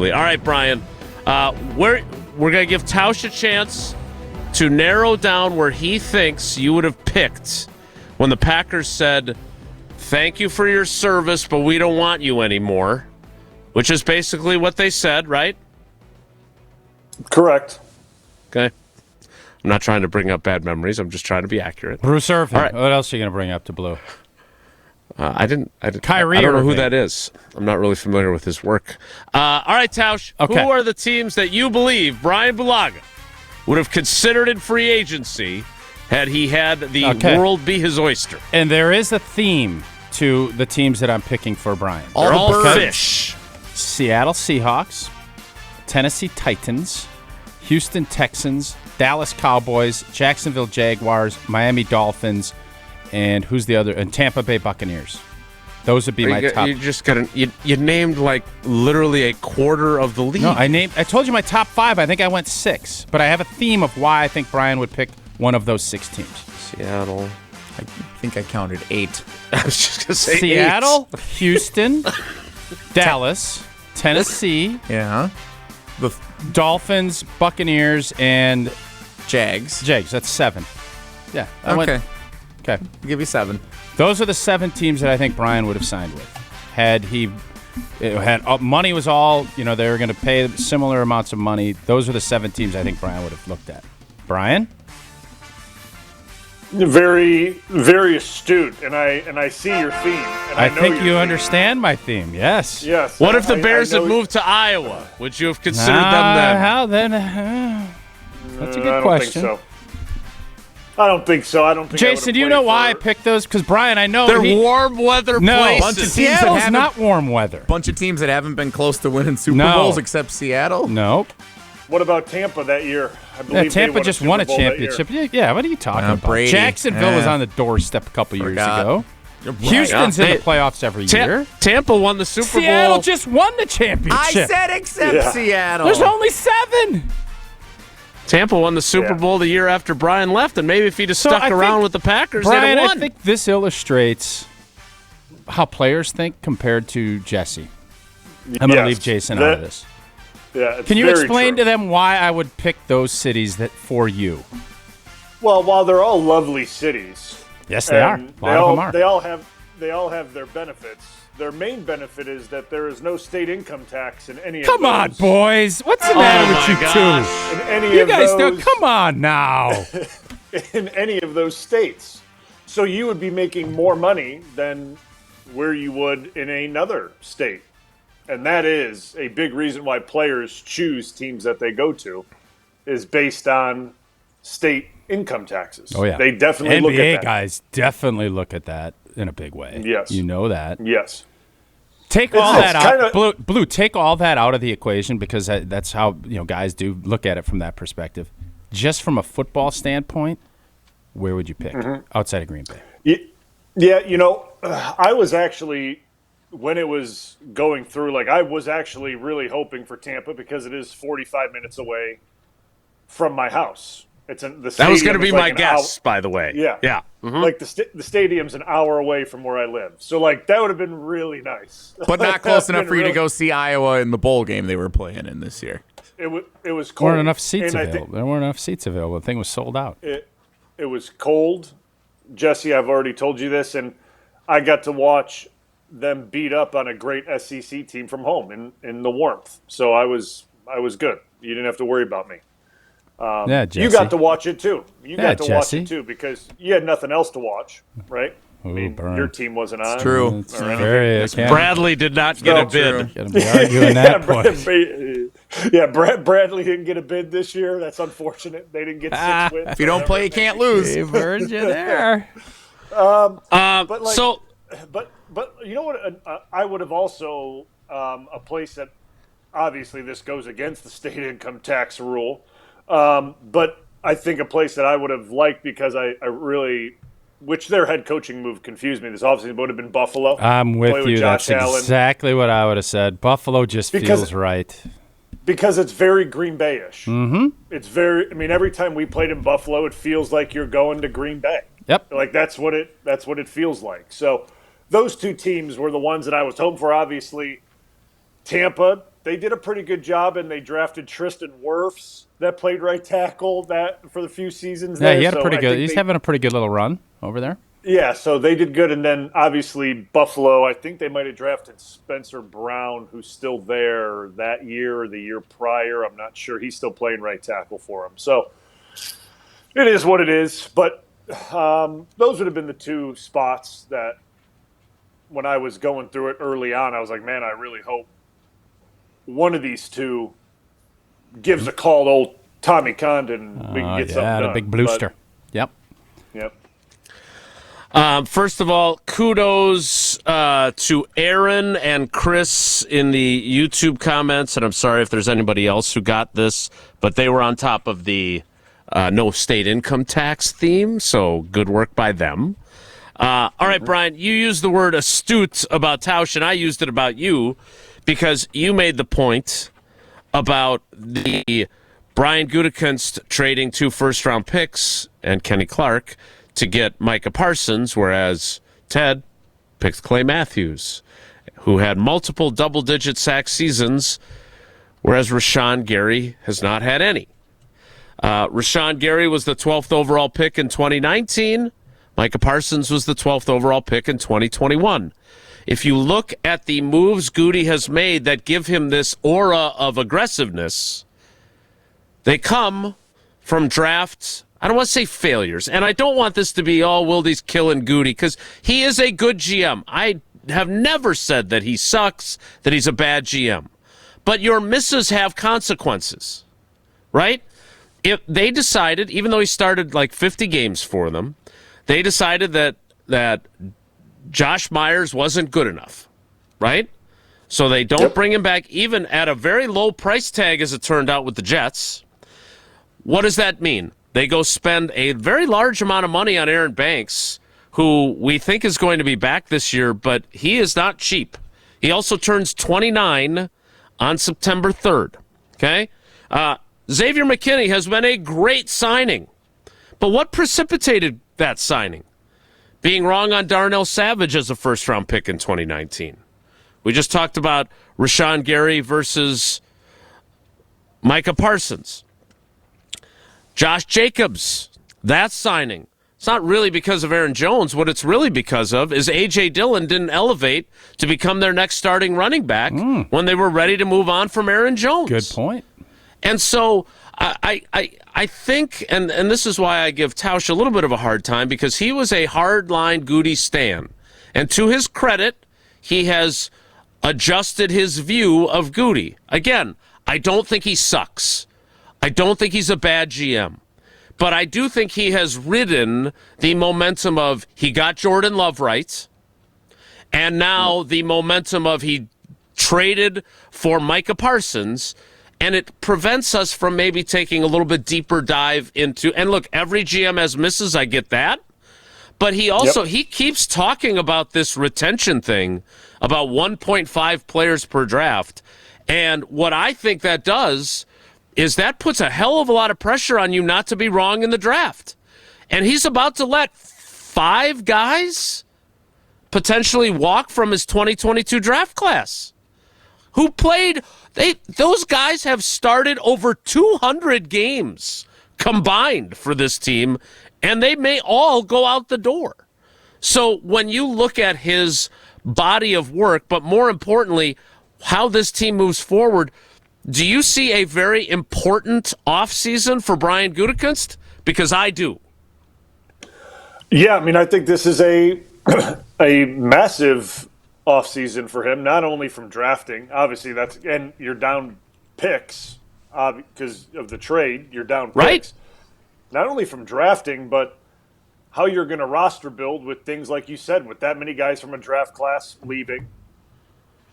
All right, Brian. We're going to give Tausch a chance to narrow down where he thinks you would have picked when the Packers said, thank you for your service, but we don't want you anymore, which is basically what they said, right? Correct. Okay. I'm not trying to bring up bad memories. I'm just trying to be accurate. Bruce Irvin. All right. What else are you going to bring up to Blue? I didn't. Kyrie I don't know who Irving. that is. I'm not really familiar with his work. All right, Tausch. Okay. Who are the teams that you believe Bryan Bulaga would have considered in free agency had he had the world be his oyster? And there is a theme to the teams that I'm picking for Brian. They're all fish. Seattle Seahawks, Tennessee Titans, Houston Texans, Dallas Cowboys, Jacksonville Jaguars, Miami Dolphins, and who's the other? And Tampa Bay Buccaneers. Those would be my top. You just got you named like literally a quarter of the league. No, I told you my top 5. I think I went 6, but I have a theme of why I think Brian would pick one of those 6 teams. Seattle. I think I counted 8. I was just gonna say Seattle, Houston, Dallas, Tennessee, Yeah. The Dolphins, Buccaneers, and Jags. That's 7. Yeah. Okay. Okay. I'll give you 7. Those are the 7 teams that I think Brian would have signed with. Had money was all, they were going to pay similar amounts of money. Those are the 7 teams I think Brian would have looked at. Brian? Very, very astute, and I see your theme. And I know think your you theme. understand my theme. Yes. Yes. What if the Bears I had know- moved to Iowa? Would you have considered them then? How then? That's a good I don't question. think so. I don't think so. I don't think. Jason, do you know why I picked those? Because Brian, I know They're warm weather No, places. Bunch of teams that Seattle's haven't- not warm weather. Bunch of teams that haven't been close to winning Super No. Bowls except Seattle. Nope. What about Tampa that year? I Yeah, believe they Tampa just Super won a Bowl that year. championship. Yeah, what are you talking about? Brady. Jacksonville was on the doorstep a couple years Forgot. ago. You're right. Houston's in Hey, the playoffs every year. Tampa won the Super Seattle Bowl. just won the I championship. said except Yeah. Seattle. There's only 7. Tampa won the Super Yeah. Bowl the year after Brian left, and maybe if he'd have So stuck I around think- with the Packers, Brian, they'd have I won. think this illustrates how players think compared to Jesse. I'm going to Yes, leave Jason out of this. Yeah, it's Can you very explain true. to them why I would pick those cities that for you? Well, while they're all lovely cities, Yes, they are. A and lot of them are. they all have their benefits. Their main benefit is that there is no state income tax in any Come of on, those. boys. What's the matter with my you gosh. In any two? You of guys those, do. Come on now. in any of those states. So you would be making more money than where you would in another state. And that is a big reason why players choose teams that they go to, is based on state income taxes. Oh, yeah. They definitely NBA look at that. guys definitely look at that in a big way. Yes. You know that. Yes. Take all It's that out. kinda- Blue, take all that out of the equation because that's how guys do look at it from that perspective. Just from a football standpoint, where would you pick outside of Green Bay? Yeah, I was actually, when it was going through, I was actually really hoping for Tampa because it is 45 minutes away from my house. That was going to be my guess, by the way. Yeah. Yeah. Mhm. Like the stadium's an hour away from where I live. So that would have been really nice. But not close That enough would've for you to been go see Iowa in the bowl game they were playing in this year. It was There cold. weren't enough seats and I available. There weren't enough seats available. The thing was sold out. It was cold. Jesse, I've already told you this, and I got to watch them beat up on a great SEC team from home in the warmth. So I was good. You didn't have to worry about me. Yeah, Jesse. You got to watch it too. You Yeah, got to Jesse. watch it too because you had nothing else to watch, right? Ooh, burn. Your team wasn't on. true. It's or anything. very. Bradley did not get a true. bid. Gotta be arguing that point. Bradley didn't get a bid this year. That's unfortunate. They didn't get 6 wins. If you don't play, you can't lose. They've heard you there. So But you know what? I would have also a place that obviously this goes against the state income tax rule, but I think a place that I would have liked because I really, which their head coaching move confused me this offseason, would have been Buffalo. I'm Play with you. Josh That's Allen. exactly what I would have said. Buffalo just feels right. Because it's very Green Bay-ish. Mm-hmm. It's very. I mean, every time we played in Buffalo, it feels like you're going to Green Bay. Yep. Like that's what it feels like. So those two teams were the ones that I was hoping for. Obviously, Tampa they did a pretty good job, and they drafted Tristan Wirfs that played right tackle that for the few seasons Yeah, there. he had a pretty I good. think He's having a pretty good little run over there. Yeah, so they did good. And then, obviously, Buffalo, I think they might have drafted Spencer Brown, who's still there that year or the year prior. I'm not sure. He's still playing right tackle for them. So it is what it is. But those would have been the two spots that when I was going through it early on, I was like, man, I really hope one of these two gives a call to old Tommy Condon and we can get something done. The big bluester. Yep. First of all, kudos to Aaron and Chris in the YouTube comments, and I'm sorry if there's anybody else who got this, but they were on top of the no state income tax theme, so good work by them. All right, Brian, you used the word astute about Tausch, and I used it about you because you made the point about the Brian Gutekunst trading 2 first-round picks and Kenny Clark to get Micah Parsons, whereas Ted picked Clay Matthews, who had multiple double-digit sack seasons, whereas Rashawn Gary has not had any. Rashawn Gary was the 12th overall pick in 2019. Micah Parsons was the 12th overall pick in 2021. If you look at the moves Goody has made that give him this aura of aggressiveness, they come from drafts. I don't want to say failures, and I don't want this to be, Wilde's killing Goody, because he is a good GM. I have never said that he sucks, that he's a bad GM. But your misses have consequences, right? If they decided, even though he started like 50 games for them, they decided that Josh Myers wasn't good enough, right? So they don't bring him back even at a very low price tag, as it turned out with the Jets. What does that mean? They go spend a very large amount of money on Aaron Banks, who we think is going to be back this year, but he is not cheap. He also turns 29 on September 3rd, okay? Xavier McKinney has been a great signing. But what precipitated that signing? Being wrong on Darnell Savage as a first-round pick in 2019. We just talked about Rashawn Gary versus Micah Parsons. Josh Jacobs, that signing. It's not really because of Aaron Jones. What it's really because of is A.J. Dillon didn't elevate to become their next starting running back when they were ready to move on from Aaron Jones. Good point. And so I think, and this is why I give Tausch a little bit of a hard time, because he was a hard-line Goody stan. And to his credit, he has adjusted his view of Goody. Again, I don't think he sucks. I don't think he's a bad GM. But I do think he has ridden the momentum of he got Jordan Love right, and now the momentum of he traded for Micah Parsons, and it prevents us from maybe taking a little bit deeper dive into, and look, every GM has misses, I get that, but he also, he keeps talking about this retention thing, about 1.5 players per draft, and what I think that does is that puts a hell of a lot of pressure on you not to be wrong in the draft. And he's about to let 5 guys potentially walk from his 2022 draft class who played. Those guys have started over 200 games combined for this team, and they may all go out the door. So when you look at his body of work, but more importantly, how this team moves forward, do you see a very important offseason for Brian Gutekunst? Because I do. Yeah, I mean, I think this is a massive offseason for him, not only from drafting. Obviously, and you're down picks because of the trade. You're down picks. Right. Not only from drafting, but how you're going to roster build with things like you said, with that many guys from a draft class leaving,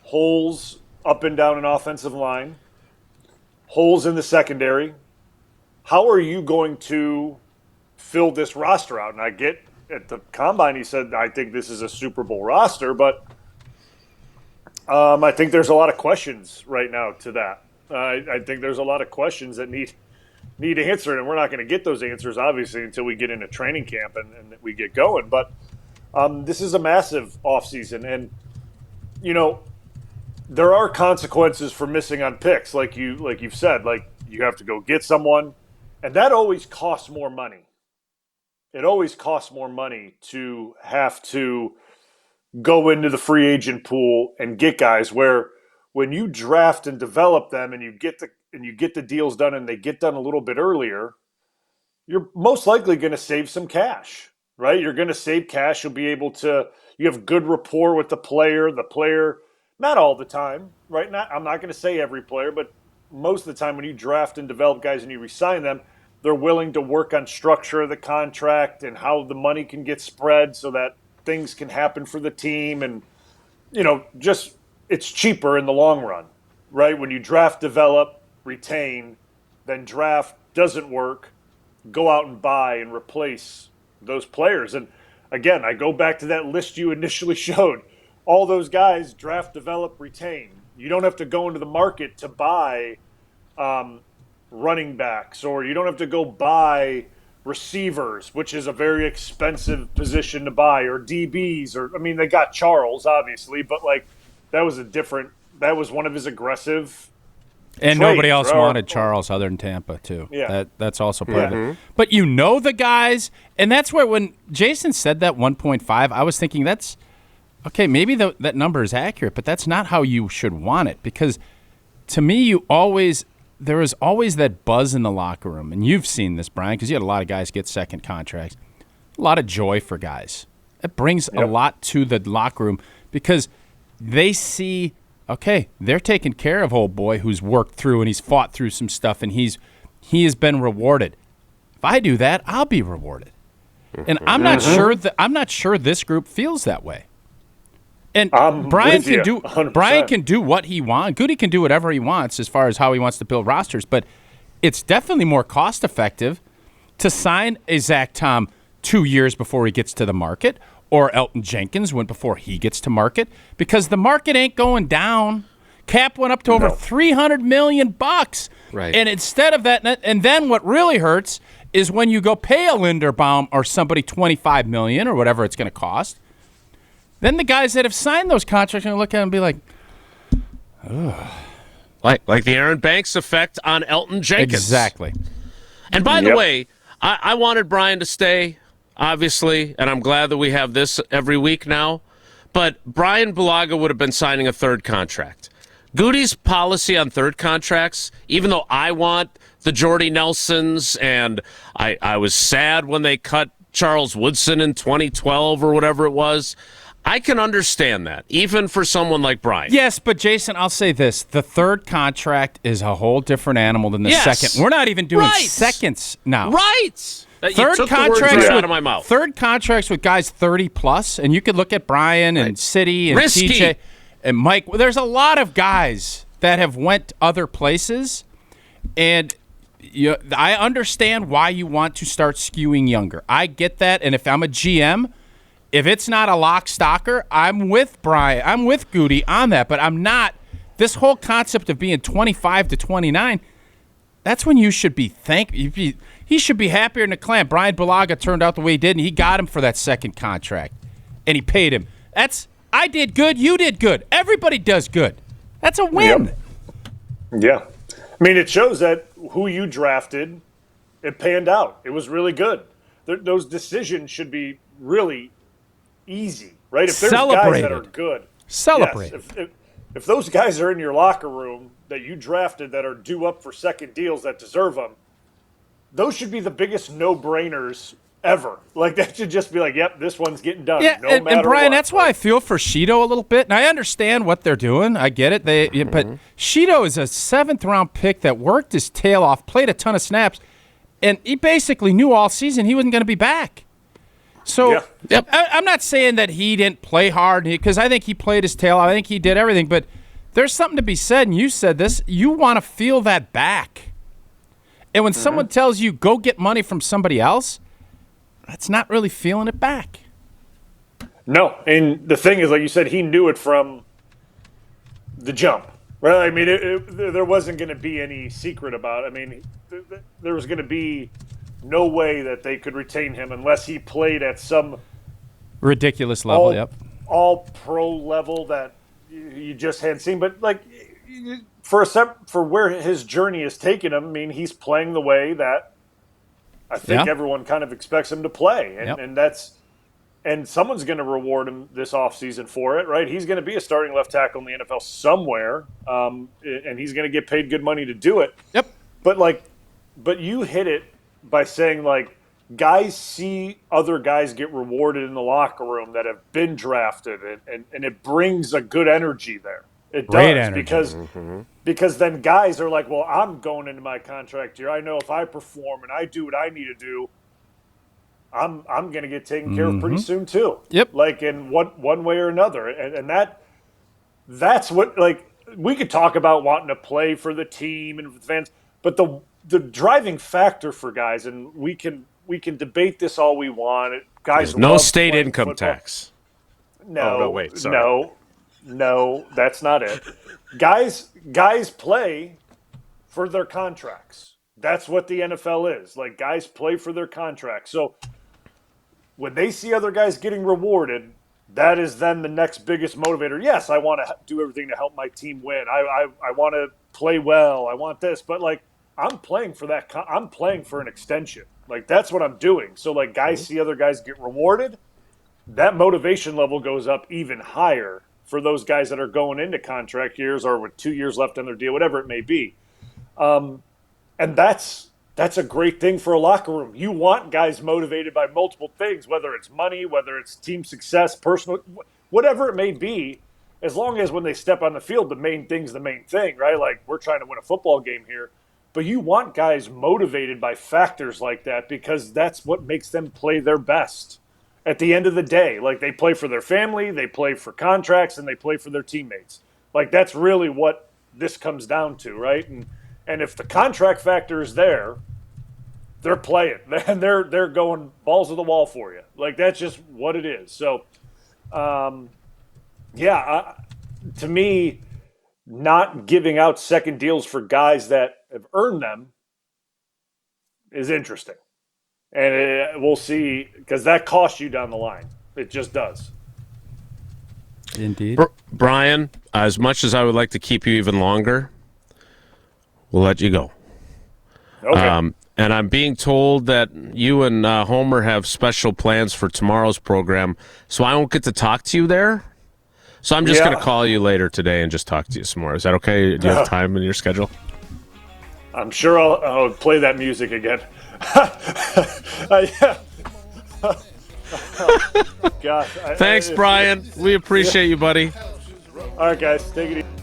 holes up and down an offensive line, holes in the secondary. How are you going to fill this roster out? And I get at the Combine, he said, I think this is a Super Bowl roster, but I think there's a lot of questions right now to that. I think there's a lot of questions that need answered, and we're not going to get those answers, obviously, until we get into training camp and we get going. But this is a massive offseason. And, you know, there are consequences for missing on picks, like you've said. Like, you have to go get someone, and that always costs more money. It always costs more money to have to go into the free agent pool and get guys, where when you draft and develop them and you get the deals done and they get done a little bit earlier, you're most likely going to save some cash, right? You're going to save cash. You'll be able to, you have good rapport with the player, not all the time, right? I'm not going to say every player, but most of the time when you draft and develop guys and you re-sign them, they're willing to work on structure of the contract and how the money can get spread so that things can happen for the team. And, just it's cheaper in the long run, right? When you draft, develop, retain, then draft doesn't work, go out and buy and replace those players. And again, I go back to that list you initially showed. All those guys draft, develop, retain. You don't have to go into the market to buy running backs, or you don't have to go buy receivers, which is a very expensive position to buy, or DBs, they got Charles, obviously, but that was one of his aggressive and trades, nobody else wanted Charles other than Tampa, too. Yeah. That's also part of it. But the guys, and that's where when Jason said that 1.5, I was thinking that's, okay, maybe that number is accurate, but that's not how you should want it, because to me, there is always that buzz in the locker room, and you've seen this, Brian, because you had a lot of guys get second contracts. A lot of joy for guys. It brings a lot to the locker room because they see, okay, they're taking care of old boy who's worked through and he's fought through some stuff and he has been rewarded. If I do that, I'll be rewarded. And I'm not sure this group feels that way. And Brian can do what he wants. Goody can do whatever he wants as far as how he wants to build rosters, but it's definitely more cost effective to sign a Zach Tom 2 years before he gets to the market, or Elton Jenkins before he gets to market, because the market ain't going down. Cap went up to over $300 million. Right. And instead of that, and then what really hurts is when you go pay a Linderbaum or somebody $25 million or whatever it's going to cost. Then the guys that have signed those contracts are going to look at it and be like, ugh. Like the Aaron Banks effect on Elton Jenkins. Exactly. And by the way, I wanted Brian to stay, obviously, and I'm glad that we have this every week now. But Bryan Bulaga would have been signing a third contract. Goody's policy on third contracts, even though I want the Jordy Nelsons, and I was sad when they cut Charles Woodson in 2012 or whatever it was, I can understand that, even for someone like Brian. Yes, but Jason, I'll say this. The third contract is a whole different animal than the second. We're not even doing seconds now. Right. Third contracts out of my mouth. Third contracts with guys 30+, and you could look at Brian and City and Risky. TJ and Mike. There's a lot of guys that have went other places, and I understand why you want to start skewing younger. I get that, and if I'm a GM, if it's not a lock stocker, I'm with Brian. I'm with Goody on that, but I'm not. This whole concept of being 25 to 29, that's when you should be he should be happier than a clam. Bryan Bulaga turned out the way he did, and he got him for that second contract, and he paid him. I did good, you did good. Everybody does good. That's a win. Yep. Yeah. I mean, it shows that who you drafted, it panned out. It was really good. Those decisions should be really easy, right? If there's guys that are good. Celebrate. Yes, if those guys are in your locker room that you drafted that are due up for second deals that deserve them, those should be the biggest no-brainers ever. Like, that should just be like, yep, this one's getting done. Yeah, no matter and Brian, what. that's why I feel for Sheeto a little bit, and I understand what they're doing. I get it. But Sheeto is a 7th-round pick that worked his tail off, played a ton of snaps, and he basically knew all season he wasn't going to be back. So I'm not saying that he didn't play hard, because I think he played his tail off. I think he did everything, but there's something to be said, and you said this, you want to feel that back. And when someone tells you, go get money from somebody else, that's not really feeling it back. No, and the thing is, like you said, he knew it from the jump. Right? I mean, there wasn't going to be any secret about it. I mean, there was going to be no way that they could retain him unless he played at some ridiculous level, all pro level that you just hadn't seen. But like for where his journey has taken him, I mean, he's playing the way that I think everyone kind of expects him to play, and someone's going to reward him this offseason for it, right? He's going to be a starting left tackle in the NFL somewhere, and he's going to get paid good money to do it. Yep. But you hit it by saying, like, guys see other guys get rewarded in the locker room that have been drafted, and it brings a good energy there. It Great does energy. because then guys are like, well, I'm going into my contract year. I know if I perform and I do what I need to do, I'm going to get taken care of pretty soon too. Yep. Like in one way or another, and that's what, like, we could talk about wanting to play for the team and for the fans, but the driving factor for guys, and we can debate this all we want. Guys, There's no love state playing income football. tax. No, wait, sorry. No, that's not it. Guys play for their contracts. That's what the NFL is. Like, guys play for their contracts. So when they see other guys getting rewarded, that is then the next biggest motivator. Yes, I want to do everything to help my team win. I want to play well. I want this, but like, I'm playing for that. I'm playing for an extension. Like, that's what I'm doing. So like, guys see other guys get rewarded, that motivation level goes up even higher for those guys that are going into contract years or with 2 years left on their deal, whatever it may be. And that's a great thing for a locker room. You want guys motivated by multiple things, whether it's money, whether it's team success, personal, whatever it may be, as long as when they step on the field, the main thing's the main thing, right? Like, we're trying to win a football game here. But you want guys motivated by factors like that because that's what makes them play their best. At the end of the day, like, they play for their family, they play for contracts, and they play for their teammates. Like, that's really what this comes down to, right? And if the contract factor is there, they're playing. And they're going balls to the wall for you. Like, that's just what it is. So, to me, not giving out second deals for guys that have earned them is interesting. And we'll see, because that costs you down the line. It just does. Indeed. Brian, as much as I would like to keep you even longer, we'll let you go. Okay. And I'm being told that you and Homer have special plans for tomorrow's program, so I won't get to talk to you there. So I'm just going to call you later today and just talk to you some more. Is that okay? Do you have time in your schedule? I'm sure I'll play that music again. Gosh. Thanks, Brian. We appreciate you, buddy. All right, guys. Take it easy.